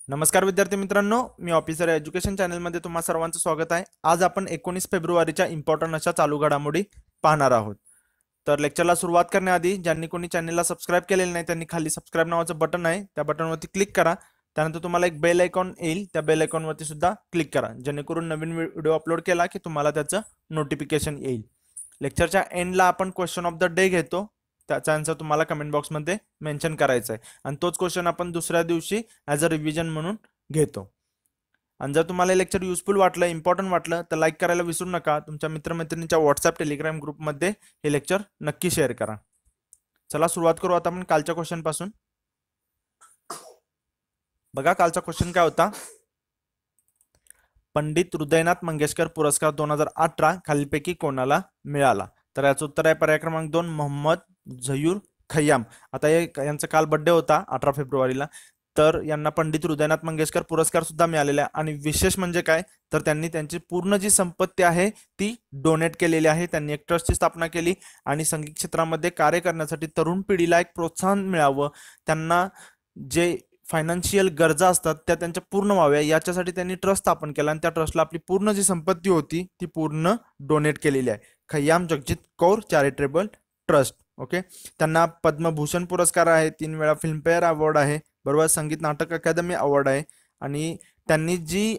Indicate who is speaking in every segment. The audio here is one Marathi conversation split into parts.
Speaker 1: नमस्कार विद्यार्थी मित्रांनो, मी ऑफिसर एज्युकेशन चॅनलमध्ये तुम्हा सर्वांचं स्वागत आहे। आज आपण 19 फेब्रुवारीच्या इम्पॉर्टंट अशा चालू घडामोडी पाहणार आहोत। तर लेक्चरला सुरुवात करण्याआधी ज्यांनी कोणी चॅनलला सबस्क्राइब केलेलं नाही त्यांनी खाली सबस्क्राइब नावाचं बटन आहे, त्या बटनवरती क्लिक करा। त्यानंतर तुम्हाला एक बेल आयकॉन येईल, त्या बेल आयकॉनवरती सुद्धा क्लिक करा, जेणेकरून नवीन व्हिडिओ अपलोड केला की तुम्हाला त्याचं नोटिफिकेशन येईल। लेक्चरच्या एंडला आपण क्वेश्चन ऑफ द डे घेतो, त्याचा आन्सर तुम्हाला कमेंट बॉक्समध्ये मेन्शन करायचा आहे आणि तोच क्वेश्चन आपण दुसऱ्या दिवशी ॲज अ रिव्हिजन म्हणून घेतो। आणि जर तुम्हाला हे लेक्चर युजफुल वाटलं, इम्पॉर्टंट वाटलं तर लाईक करायला विसरू नका। तुमच्या मित्रमैत्रिणींच्या व्हॉट्सअप टेलिग्राम ग्रुपमध्ये हे लेक्चर नक्की शेअर करा। चला सुरुवात करू आता आपण कालच्या क्वेश्चन पासून। बघा कालचा क्वेश्चन काय होता, पंडित हृदयनाथ मंगेशकर पुरस्कार 2018 खालीलपैकी कोणाला मिळाला? तर याचं उत्तर आहे पर्याय क्रमांक 2 मोहम्मद झयूर खय्याम। आता यांचा काल बर्थडे होता 18 फेब्रुवारीला, तर यांना पंडित हृदयनाथ मंगेशकर पुरस्कार सुद्धा मिळालेला आहे। आणि विशेष म्हणजे काय तर त्यांनी त्यांची पूर्ण जी संपत्ती आहे ती डोनेट केलेली आहे। त्यांनी एक ट्रस्टची स्थापना केली आणि संगीत क्षेत्रामध्ये कार्य करण्यासाठी तरुण पिढीला एक प्रोत्साहन मिळावं, त्यांना जे फायनान्शियल गरजा असतात त्या त्यांच्या पूर्ण व्हाव्या याच्यासाठी त्यांनी ट्रस्ट स्थापन केला आणि त्या ट्रस्टला आपली पूर्ण जी संपत्ती होती ती पूर्ण डोनेट केलेली आहे। Khayyam Jagjit Kaur charitable trust. Okay, त्यांना पद्मभूषण पुरस्कार आहे, 3 वेळा फिल्मफेअर अवॉर्ड आहे, बरोबर, संगीत नाटक अकादमी अवॉर्ड आहे। आणि त्यांनी जी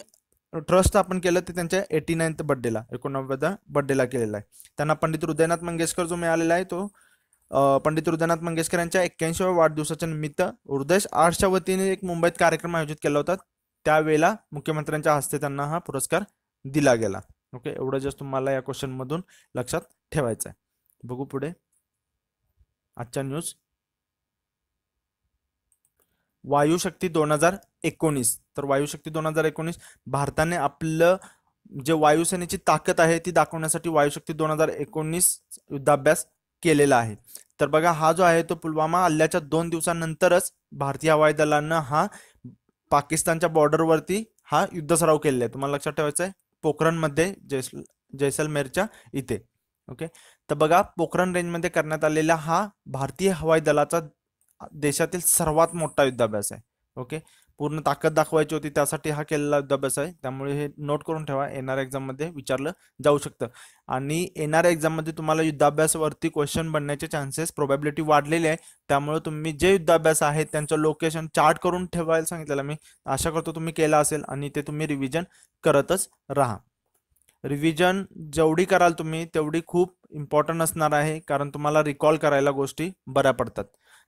Speaker 1: ट्रस्ट स्थापन केलं ते त्यांच्या 89th बर्थडेला 89व्या बर्थडेला केलेला आहे। त्यांना पंडित हृदयनाथ मंगेशकर जो मिळालेला आहे तो पंडित हृदयनाथ मंगेशकर यांच्या 81व्या वाढदिवसाच्या निमित्त हृदय आर्ट्सच्या वतीने एक मुंबईत कार्यक्रम आयोजित केला होता, त्यावेळेला मुख्यमंत्र्यांच्या हस्ते त्यांना हा पुरस्कार दिला गेला। ओके, एवढं जस्ट तुम्हाला या क्वेश्चन मधून लक्षात ठेवायचं आहे। बघू पुढे आजच्या न्यूज। वायुशक्ती 2019, तर वायुशक्ती 2019 भारताने आपलं जे वायुसेनेची ताकद आहे ती दाखवण्यासाठी वायुशक्ती 2019 युद्धाभ्यास केलेला आहे। तर बघा हा जो आहे तो पुलवामा हल्ल्याच्या 2 दिवसानंतरच भारतीय हवाई दलानं हा पाकिस्तानच्या बॉर्डरवरती हा युद्ध सराव केलेला आहे। तुम्हाला लक्षात ठेवायचं आहे पोखरणमध्ये, जैसलमेरच्या इथे। ओके, तर बघा पोखरण रेंजमध्ये करण्यात आलेला हा भारतीय हवाई दलाचा देशातील सर्वात मोठा युद्धाभ्यास आहे। ओके, पूर्ण ताकद दाखवायची होती त्यासाठी हा केलेला युद्धाभ्यास आहे, त्यामुळे हे नोट करून ठेवा, येणाऱ्या एक्झाम मध्ये विचारलं जाऊ शकतं। आणि येणाऱ्या एक्झाम मध्ये तुम्हाला युद्धाभ्यासावरती क्वेश्चन बनण्याचे चान्सेस प्रोबॅबिलिटी वाढलेले आहे, त्यामुळे तुम्ही जे युद्धाभ्यास आहेत त्यांचं लोकेशन चार्ट करून ठेवायला सांगितलेलं मी, आशा करतो तुम्ही केला असेल आणि ते तुम्ही रिव्हिजन करतच राहा। रिव्हिजन जेवढी कराल तुम्ही तेवढी खूप इम्पॉर्टंट असणार आहे, कारण तुम्हाला रिकॉल करायला गोष्टी बऱ्या पडतात।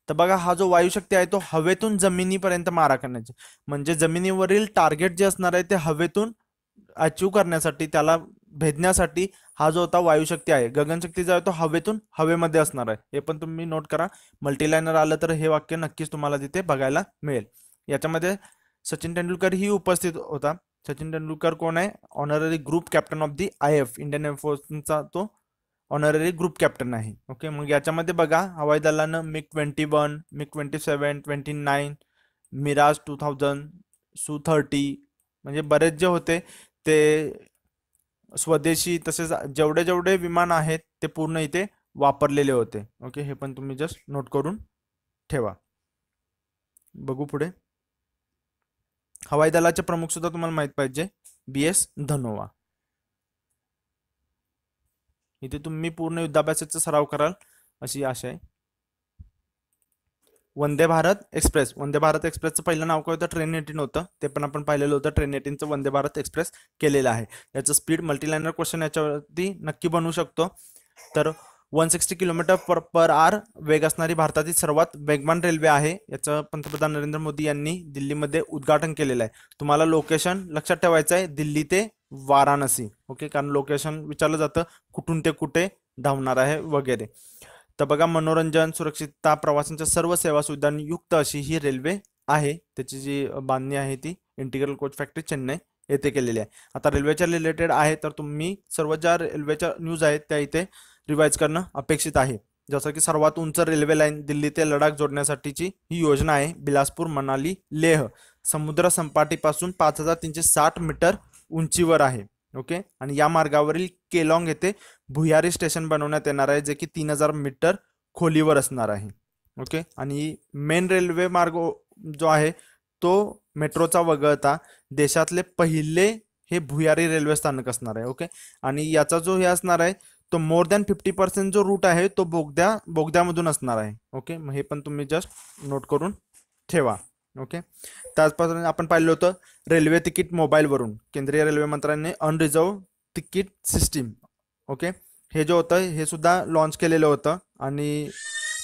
Speaker 1: तर बघा हा जो वायुशक्ती आहे तो हवेतून जमिनीपर्यंत मारा करण्याचे, म्हणजे जमिनीवरील टार्गेट जे असणार आहे ते हवेतून अचीव करण्यासाठी, त्याला भेदण्यासाठी हा जो होता वायुशक्ती आहे। गगनशक्ती जो आहे तो हवेतून हवेमध्ये असणार आहे, हे पण तुम्ही नोट करा। मल्टीलायनर आलं तर हे वाक्य नक्कीच तुम्हाला तिथे बघायला मिळेल। याच्यामध्ये सचिन तेंडुलकर ही उपस्थित होता। सचिन तेंडुलकर कोण आहे? Honorary group captain of the IF, Indian एअरफोर्सचा तो ऑनररी ग्रुप कॅप्टन आहे। ओके, मग याच्यामध्ये बघा हवाई दलानं MiG-21, MiG-27, 29, मिराज 2000, Su-30 म्हणजे बरेच जे होते ते स्वदेशी, तसेच जेवढे जेवढे विमान आहेत ते पूर्ण इथे वापरलेले होते। ओके, हे पण तुम्ही जस्ट नोट करून ठेवा। बघू पुढे, हवाई दलाचे प्रमुख सुद्धा तुम्हाला माहित पाहिजे, BS धनोआ। इथे तुम्ही पूर्ण युद्धाभ्यासाचा सराव कराल अशी आशा आहे। वंदे भारत एक्सप्रेस, वंदे भारत एक्सप्रेसचं पहिलं नाव काय होतं? ट्रेन 18 होतं, ते पण आपण पाहिलेलं होतं। ट्रेन 18चं वंदे भारत एक्सप्रेस केलेलं आहे। याचं स्पीड मल्टीलायनर क्वेश्चन याच्यावरती नक्की बनवू शकतो। तर 160 किलोमीटर पर आवर वेग असणारी भारतातील सर्वात वेगवान रेल्वे आहे। याचं पंतप्रधान नरेंद्र मोदी यांनी दिल्लीमध्ये उद्घाटन केलेलं आहे। तुम्हाला लोकेशन लक्षात ठेवायचं आहे, दिल्ली ते वाराणसी। ओके, कारण लोकेशन विचारलं जातं कुठून ते कुठे धावणार आहे वगैरे। तर बघा मनोरंजन, सुरक्षितता, प्रवासांच्या सर्व सेवा सुविधांनी युक्त अशी ही रेल्वे आहे। त्याची जी बांधणी आहे ती इंटिग्रल कोच फॅक्टरी चेन्नई येथे केलेली आहे। आता रेल्वेच्या रिलेटेड आहे तर तुम्ही सर्व ज्या रेल्वेच्या न्यूज आहेत त्या इथे रिवाइज करणं अपेक्षित आहे। जसं की सर्वात उंच रेल्वे लाईन दिल्ली ते लडाख जोडण्यासाठीची ही योजना आहे, बिलासपूर मनाली लेह, समुद्र सपाटीपासून 5360 मीटर उंचीवर आहे। ओके, आणि या मार्गावरील केलॉंग येथे भुयारी स्टेशन बनवण्यात येणार आहे, जे की 3000 मीटर खोलीवर असणार आहे। ओके, आणि मेन रेल्वे मार्ग जो आहे तो मेट्रोचा वगळता देशातले पहिले हे भुयारी रेल्वे स्थानक असणार आहे. ओके, आणि याचा जो हे असणार आहे तो मोर दॅन 50% जो रूट आहे तो बोगद्यामधून असणार आहे. ओके, मग हे पण तुम्ही जस्ट नोट करून ठेवा. ओके, त्याचप्रमाणे आपण पाहिलं होतं रेल्वे तिकीट मोबाईलवरून केंद्रीय रेल्वे मंत्र्यांनी अनरिझर्व तिकीट सिस्टीम. ओके, हे जे होतं हे सुद्धा लॉन्च केलेलं होतं आणि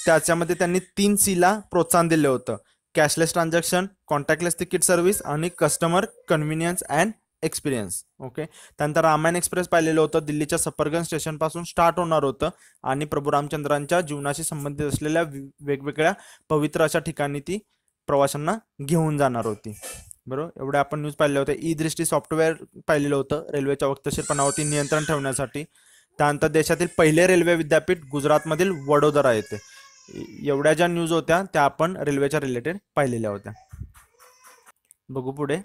Speaker 1: त्याच्यामध्ये त्यांनी 3Cला प्रोत्साहन दिलं होतं: cashless transaction, contactless ticket service आणि customer convenience and experience. Okay, त्यानंतर रामायण एक्सप्रेस पाहिलेलं होतं, दिल्लीच्या सफरगंज स्टेशनपासून स्टार्ट होणार होतं आणि प्रभू रामचंद्रांच्या जीवनाशी संबंधित असलेल्या वेगवेगळ्या पवित्र अशा ठिकाणी ती प्रवाशांना घेऊन जाणार होती. बरोबर, एवढे आपण न्यूज पाहिले होते. ई दृष्टी सॉफ्टवेअर पाहिलेलं होतं रेल्वेच्या वक्तशीरपणावरती नियंत्रण ठेवण्यासाठी. त्यानंतर देशातील पहिले रेल्वे विद्यापीठ गुजरातमधील वडोदरा येथे. एवढ्या ज्या न्यूज होत्या त्या आपण रेल्वेच्या रिलेटेड पाहिलेल्या होत्या. बघू पुढे.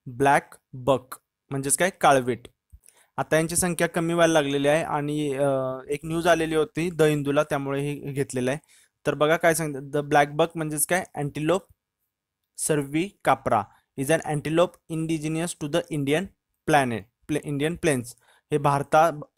Speaker 1: ब्लॅक बक म्हणजेच काय, काळवीट. आता यांची संख्या कमी व्हायला लागलेली आहे आणि एक न्यूज आलेली होती द हिंदूला, त्यामुळे हे घेतलेलं आहे. तर बघा काय सांगतात. द ब्लॅक बक म्हणजेच काय, antelope cervicapra is an antelope indigenous to the Indian plains. हे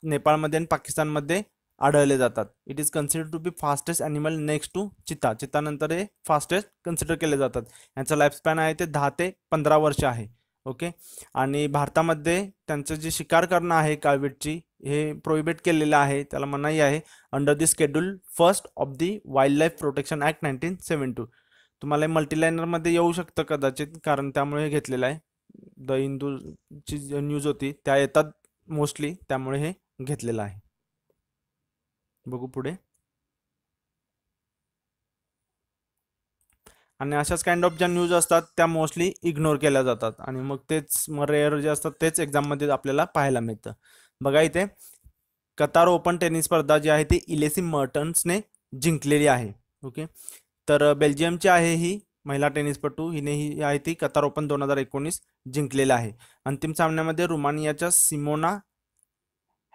Speaker 1: नेपाळमध्ये आणि पाकिस्तानमध्ये आढळले जातात. It is consider to be fastest animal next to cheetah. चितानंतर हे फास्टेस्ट कन्सिडर केले जातात. यांचं लाईफस्पॅन आहे ते 10 ते 15 वर्ष आहे. ओके, आणि भारतामध्ये त्यांचं जे शिकार करणं आहे काळवीटची हे प्रोहिबिट केलेलं आहे, त्याला मनाई आहे under the schedule first of the wild life protection act 1972. तुम्हाला मल्टीलायनरमध्ये येऊ शकतं कदाचित, कारण त्यामुळे हे घेतलेलं आहे. द हिंदूची न्यूज होती त्या येतात मोस्टली, त्यामुळे हे घेतलेलं आहे. बघू पुढे. आणि अशाच काइंड ऑफ ज्या न्यूज असतात त्या मोस्टली इग्नोर केल्या जातात आणि मग तेच रेअर जे असतात तेच एक्झाममध्ये आपल्याला पाहायला मिळतं. बघा इथे कतार ओपन टेनिस स्पर्धा जी आहे ती इलेसी मर्टन्सने जिंकलेली आहे. ओके, तर बेल्जियमची आहे ही महिला टेनिसपटू, हिने ही आहे ती कतार ओपन 2019 जिंकलेला आहे. अंतिम सामन्यामध्ये रुमानियाच्या सिमोना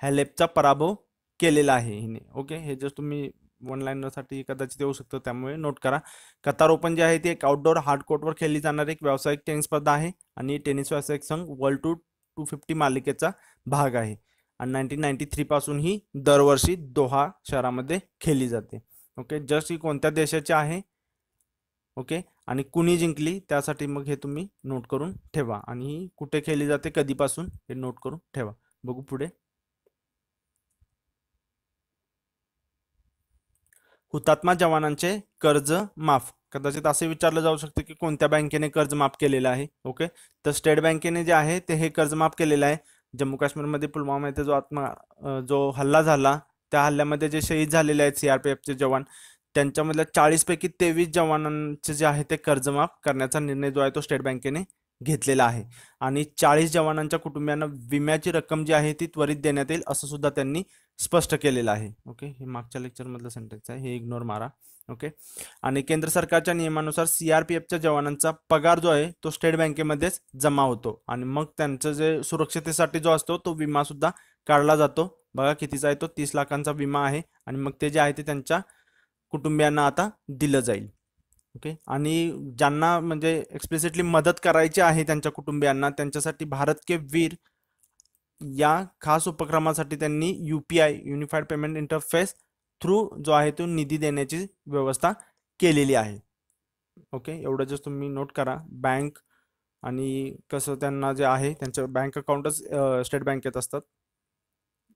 Speaker 1: हॅलेपचा पराभव केलेला आहे हिने. ओके, हे जर तुम्ही वन लाईनरसाठी कदाचित येऊ शकतं, त्यामुळे नोट करा. कतार ओपन जी आहे ती एक आउटडोअर हार्ड कोर्टवर खेळली जाणारी एक व्यावसायिक टेनिस स्पर्धा आहे आणि टेनिस व्यावसायिक संघ वर्ल्ड टूर 250 मालिकेचा भाग आहे आणि 1993 पासून ही दरवर्षी दोहा शहरामध्ये खेळली जाते. ओके, जस्ट ही कोणत्या देशाची आहे, ओके, आणि कुणी जिंकली त्यासाठी मग हे तुम्ही नोट करून ठेवा आणि ही कुठे खेळली जाते, कधीपासून, हे नोट करून ठेवा. बघू पुढे. हुतात्मा जवानांचे कर्ज माफ. कदाचित असे विचारलं जाऊ शकते की कोणत्या बँकेने कर्ज माफ केलेलं आहे. ओके, तर स्टेट बँकेने जे आहे ते हे कर्ज माफ केलेलं आहे. जम्मू काश्मीरमध्ये पुलवामा येथे जो हल्ला झाला त्या हल्ल्यामध्ये जे शहीद झालेले आहेत CRPFचे जवान, त्यांच्यामधल्या 40 पैकी 23 जवानांचे जे आहे ते कर्ज माफ करण्याचा निर्णय जो आहे तो स्टेट बँकेने घेतलेला आहे आणि 40 जवानांच्या कुटुंबियांना विम्याची रक्कम जी आहे ती त्वरित देण्यात येईल असं सुद्धा त्यांनी स्पष्ट केलेलं आहे. ओके, हे मागच्या लेक्चरमधलं सेंटेन्स आहे, हे इग्नोर मारा. ओके, आणि केंद्र सरकारच्या नियमानुसार CRPFच्या जवानांचा पगार जो आहे तो स्टेट बँकेमध्येच जमा होतो आणि मग त्यांचं जे सुरक्षितेसाठी जो असतो तो विमा सुद्धा काढला जातो. बघा कितीचा आहे तो, 30 लाखांचा विमा आहे आणि मग ते जे आहे ते त्यांच्या कुटुंबियांना आता दिलं जाईल. ओके, आणि ज्यांना म्हणजे एक्सप्लिसिटली मदत करायची आहे त्यांच्या कुटुंबियांना, त्यांच्यासाठी भारत के वीर या खास उपक्रमासाठी त्यांनी UPI unified payment interface through जो आहे तो निधी देण्याची व्यवस्था केलेली आहे. ओके, एवढं जस्ट तुम्ही नोट करा. बँक आणि कसं त्यांना जे आहे त्यांच्या बँक अकाउंटच स्टेट बँकेत असतात.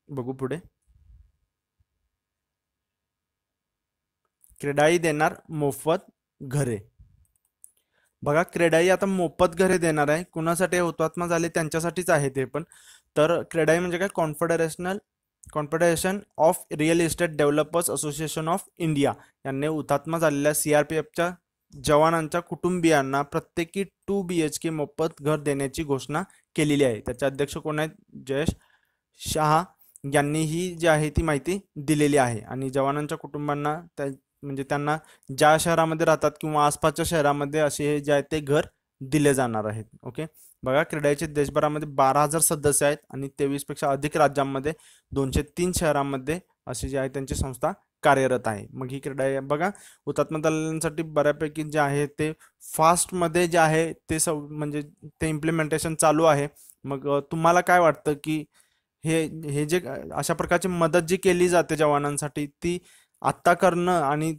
Speaker 1: बघू पुढे. क्रेडाई देणार मोफत घरे. बघा, क्रेडाई आता मोफत घरे देणार आहे. कुणासाठी हुतात्मा झाले त्यांच्यासाठीच आहे ते पण. तर क्रेडाई म्हणजे काय, confederation of real estate developers association of India यांनी हुतात्मा झालेल्या CRPFच्या जवानांच्या कुटुंबियांना प्रत्येकी 2 BHK मोफत घर देण्याची घोषणा केलेली आहे. त्याचे अध्यक्ष कोण आहेत, जयेश शहा यांनी ही जी आहे ती माहिती दिलेली आहे आणि जवानांच्या कुटुंबांना म्हणजे त्यांना ज्या शहरामध्ये राहतात किंवा आसपासच्या शहरामध्ये असे जे आहे ते घर दिले जाणार आहेत. ओके, बघा, क्रेडाईचे देशभरामध्ये 12,000 सदस्य आहेत आणि 23 पेक्षा अधिक राज्यांमध्ये 203 शहरांमध्ये अशी जी आहे त्यांची संस्था कार्यरत आहे. मग ही क्रीडा आहे बघा, हुतात्मा दलांसाठी बऱ्यापैकी जे आहे ते फास्टमध्ये जे आहे ते म्हणजे ते इम्प्लिमेंटेशन चालू आहे. मग तुम्हाला काय वाटतं की हे हे जे अशा प्रकारची मदत जी केली जाते जवानांसाठी ती आत्ता करणं आणि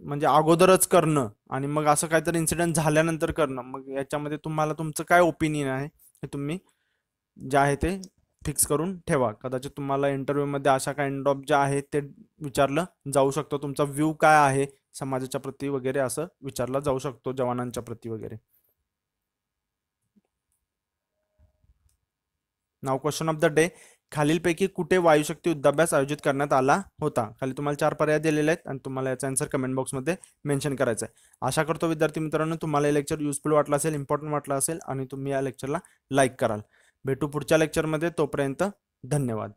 Speaker 1: म्हणजे अगोदरच करणं आणि मग असं काहीतरी इन्सिडेंट झाल्यानंतर करणं, मग याच्यामध्ये तुम्हाला तुमचं काय ओपिनियन आहे हे तुम्ही जे आहे ते फिक्स करून ठेवा. कदाचित तुम्हाला इंटरव्ह्यूमध्ये अशा काइंड ऑफ जे आहे ते विचारलं जाऊ शकतं, तुमचा व्ह्यू काय आहे समाजाच्या प्रती वगैरे असं विचारला जाऊ शकतो जवानांच्या प्रती वगैरे. नाव क्वेश्चन ऑफ द डे, खालीलपैकी कुठे वायुशक्ती युद्धाभ्यास आयोजित करण्यात आला होता? खाली तुम्हाला 4 पर्याय दिलेले आहेत आणि तुम्हाला याचा आन्सर कमेंट बॉक्समध्ये मेन्शन करायचा आहे. आशा करतो विद्यार्थी मित्रांनो तुम्हाला हे लेक्चर युजफुल वाटलं असेल, इम्पॉर्टंट वाटलं असेल आणि तुम्ही या लेक्चरला लाईक कराल. भेटू पुढच्या लेक्चरमध्ये, तोपर्यंत धन्यवाद.